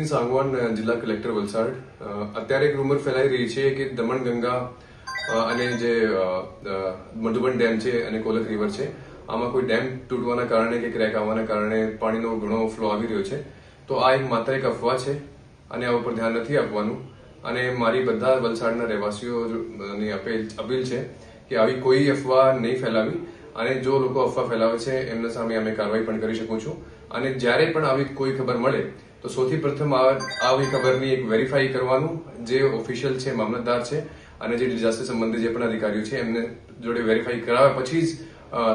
નીતિન સાંગવાન, જિલ્લા કલેક્ટર વલસાડ. અત્યારે એક રૂમર ફેલાઈ રહી છે કે દમણગંગા અને જે મધુબન ડેમ છે અને કોલક રિવર છે, આમાં કોઈ ડેમ તૂટવાના કારણે કે ક્રેક આવવાના કારણે પાણીનો ઘણો ફ્લો આવી રહ્યો છે. તો આ માત્ર એક અફવા છે અને આ ઉપર ધ્યાન નથી આપવાનું. અને મારી બધા વલસાડના રહેવાસીઓની અપીલ છે કે આવી કોઈ અફવા નહીં ફેલાવી, અને જો લોકો અફવા ફેલાવે છે એમના સામે અમે કાર્યવાહી પણ કરી શકું છું. અને જ્યારે પણ આવી કોઈ ખબર મળે તો સૌથી પ્રથમ આવી ખબરની એક વેરીફાઈ કરવાનું, જે ઓફિશિયલ છે, મામલતદાર છે અને જે ડિઝાસ્ટર સંબંધિત જે પણ અધિકારીઓ છે એમને જોડે વેરીફાઈ કરાવ્યા પછી જ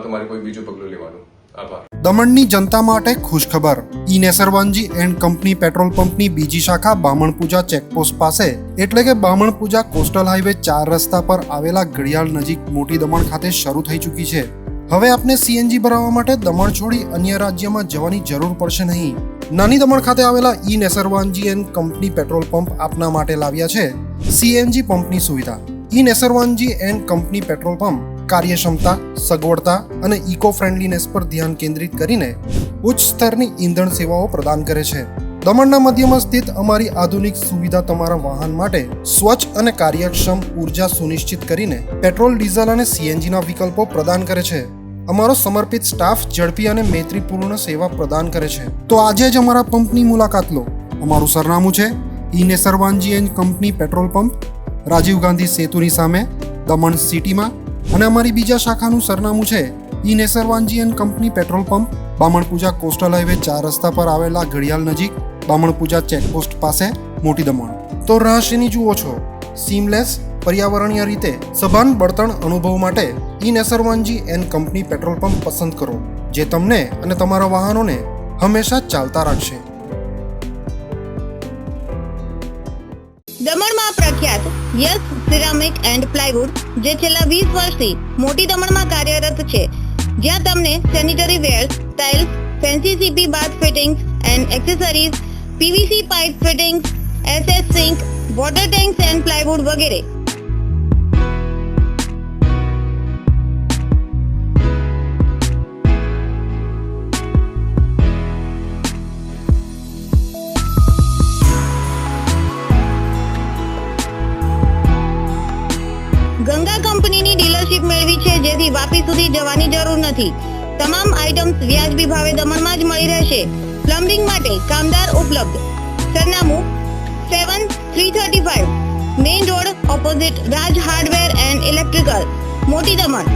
તમારે કોઈ બીજું પગલું લેવાનું. આભાર. દમણની જનતા માટે ખુશખબર. ઈ નેસરવાનજી એન્ડ કંપની પેટ્રોલ પંપની બીજી શાખા બામણપૂજા ચેકપોસ્ટ પાસે એટલે કે બામણપૂજા કોસ્ટલ હાઈવે 4 રસ્તા પર આવેલા ઘડિયાળ નજીક મોટી દમણ ખાતે શરૂ થઈ ચૂકી છે. હવે આપને સીએનજી ભરાવવા માટે દમણ છોડી અન્ય રાજ્યમાં જવાની જરૂર પડશે નહીં. નાની દમણ ખાતે આવેલા E Nesarwanji and company petrol pump આપના માટે લાવ્યા છે સીએનજી પંપની સુવિધા. E Nesarwanji and company petrol pump કાર્યક્ષમતા, સગવડતા અને ઇકો ફ્રેન્ડલીનેસ પર ધ્યાન કેન્દ્રિત કરીને ઉચ્ચ સ્તરની ઈંધણ સેવાઓ પ્રદાન કરે છે. દમણના મધ્યમાં સ્થિત અમારી આધુનિક સુવિધા તમારા વાહન માટે સ્વચ્છ અને કાર્યક્ષમ ઉર્જા સુનિશ્ચિત કરીને પેટ્રોલ, ડીઝલ અને સીએનજીના વિકલ્પો પ્રદાન કરે છે. અમારો સમર્પિત સ્ટાફ ઝડપી અને મૈત્રીપૂર્ણ સેવા પ્રદાન કરે છે. તો આજે જ અમારા પંપની મુલાકાત લો. અમારું સરનામું છે ઈ Nesarwanji and company petrol pump, Rajiv Gandhi સેતુની સામે, દમણ સિટીમાં. અને અમારી બીજા શાખાનું સરનામું છે ઈ નેસરવાનજી એન્ડ કંપની પેટ્રોલ પંપ, બામણપૂજા કોસ્ટલ હાઈવે 4 રસ્તા પર આવેલા ઘડિયાળ નજીક, બામણપૂજા ચેકપોસ્ટ પાસે, મોટી દમણ. તો રહસ્યની જુઓ છો. સીમલેસ, પર્યાવરણીય રીતે સભાન બળતણ અનુભવ માટે E Nesarwanji and company petrol pump પસંદ કરો, જે તમને અને તમારા વાહનોને હંમેશા ચાલતા રાખશે. દમણમાં પ્રખ્યાત યસ સિરામિક એન્ડ પ્લાયવુડ, જે છેલ્લા 20 વર્ષથી મોટી દમણમાં કાર્યરત છે, જ્યાં તમને sanitary wares, tiles, fancy CP bath fittings and accessories, PVC pipe fittings, SS sink, water tanks and plywood વગેરે. ગંગા કંપનીની ડીલરશીપ મેળવી છે, જેથી વાપી સુધી જવાની જરૂર નથી. તમામ આઇટમ્સ વ્યાજબી ભાવે દમણમાં જ મળી રહેશે. પ્લમ્બિંગ માટે કામદાર ઉપલબ્ધ. સરનામું 7335 main road opposite Raj hardware and electrical, મોટી દમણ.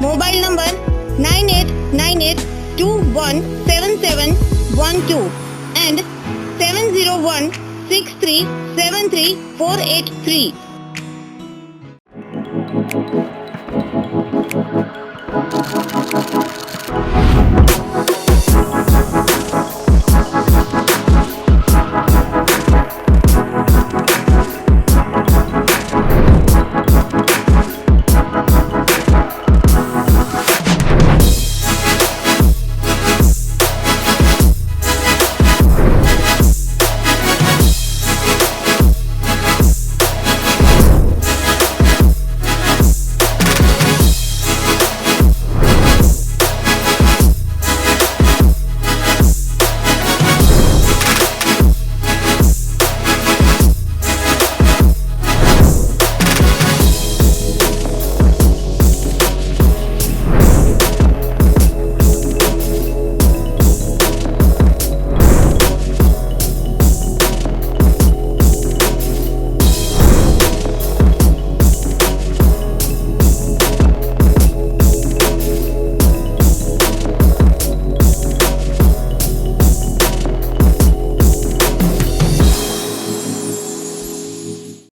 Mobile number 9898217712 and 7016373483.